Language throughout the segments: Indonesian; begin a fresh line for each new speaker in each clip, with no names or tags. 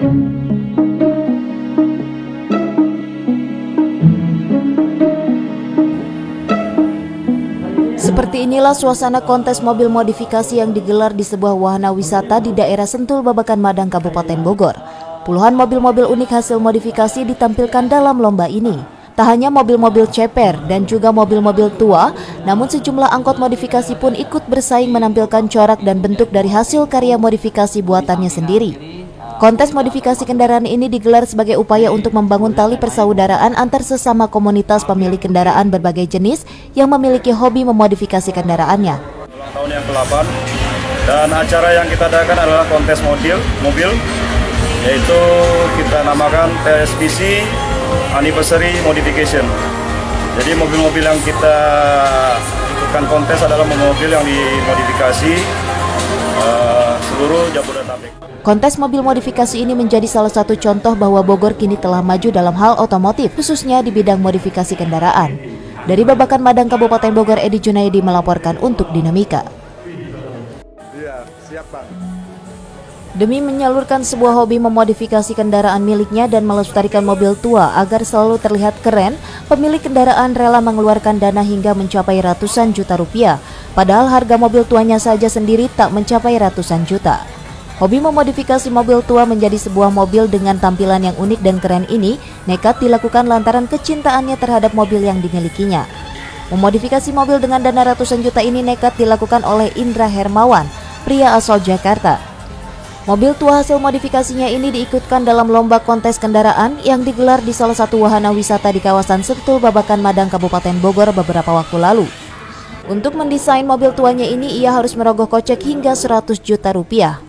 Seperti inilah suasana kontes mobil modifikasi yang digelar di sebuah wahana wisata di daerah Sentul, Babakan Madang, Kabupaten Bogor. Puluhan mobil-mobil unik hasil modifikasi ditampilkan dalam lomba ini. Tak hanya mobil-mobil ceper dan juga mobil-mobil tua, namun sejumlah angkot modifikasi pun ikut bersaing menampilkan corak dan bentuk dari hasil karya modifikasi buatannya sendiri. Kontes modifikasi kendaraan ini digelar sebagai upaya untuk membangun tali persaudaraan antar sesama komunitas pemilik kendaraan berbagai jenis yang memiliki hobi memodifikasi kendaraannya.
Ulang tahun yang ke-8 dan acara yang kita adakan adalah kontes mobil, yaitu kita namakan TSPC Anniversary Modification. Jadi mobil-mobil yang kita ikutkan kontes adalah mobil yang dimodifikasi seluruh Jabodetabek.
Kontes mobil modifikasi ini menjadi salah satu contoh bahwa Bogor kini telah maju dalam hal otomotif, khususnya di bidang modifikasi kendaraan. Dari Babakan Madang, Kabupaten Bogor, Edi Junaidi melaporkan untuk Dinamika.
Iya, siap, Bang.
Demi menyalurkan sebuah hobi memodifikasi kendaraan miliknya dan melestarikan mobil tua agar selalu terlihat keren, pemilik kendaraan rela mengeluarkan dana hingga mencapai ratusan juta rupiah. Padahal harga mobil tuanya saja sendiri tak mencapai ratusan juta. Hobi memodifikasi mobil tua menjadi sebuah mobil dengan tampilan yang unik dan keren ini nekat dilakukan lantaran kecintaannya terhadap mobil yang dimilikinya. Memodifikasi mobil dengan dana ratusan juta ini nekat dilakukan oleh Indra Hermawan, pria asal Jakarta. Mobil tua hasil modifikasinya ini diikutkan dalam lomba kontes kendaraan yang digelar di salah satu wahana wisata di kawasan Sentul, Babakan Madang, Kabupaten Bogor beberapa waktu lalu. Untuk mendesain mobil tuanya ini, ia harus merogoh kocek hingga 100 juta rupiah.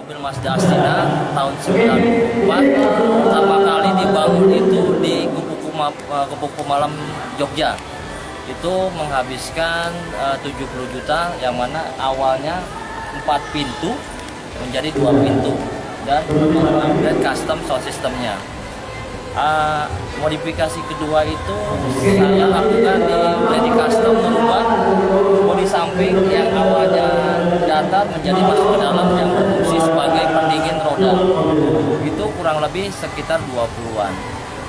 Mobil Mazda Astina tahun 94 pertama kali dibangun itu di Gubuk Pemalam, Jogja. Itu menghabiskan 70 juta yang mana awalnya 4 pintu menjadi 2 pintu dan upgrade custom sound systemnya. Modifikasi kedua itu saya lakukan di custom, merubah bodi samping yang awalnya datar menjadi masuk ke dalam yang berfungsi sebagai pendingin roda. Itu kurang lebih sekitar 20-an.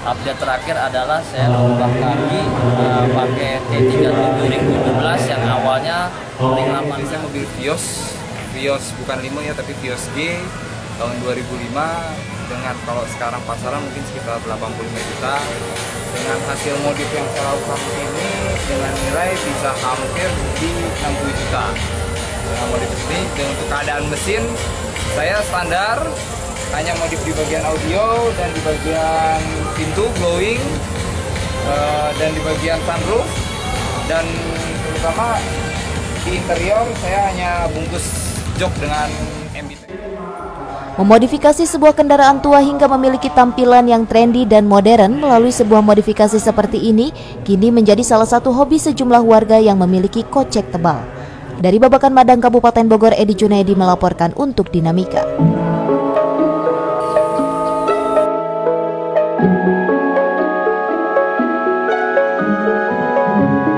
Update terakhir adalah saya merubah kaki pakai T37 ring 17 yang awalnya ring 8.
Saya mobil Vios bukan Limo ya, tapi Vios G tahun 2005 dengan kalau sekarang pasaran mungkin sekitar 85 juta. Dengan hasil modif yang saya lakukan ini dengan nilai bisa hampir di 60 juta. Dengan modif ini, dan untuk keadaan mesin saya standar, hanya modif di bagian audio dan di bagian pintu glowing dan di bagian sunroof, dan terutama di interior saya hanya bungkus jok dengan MBT.
Memodifikasi sebuah kendaraan tua hingga memiliki tampilan yang trendy dan modern melalui sebuah modifikasi seperti ini kini menjadi salah satu hobi sejumlah warga yang memiliki kocek tebal. Dari Babakan Madang, Kabupaten Bogor, Edi Junaidi melaporkan untuk Dinamika.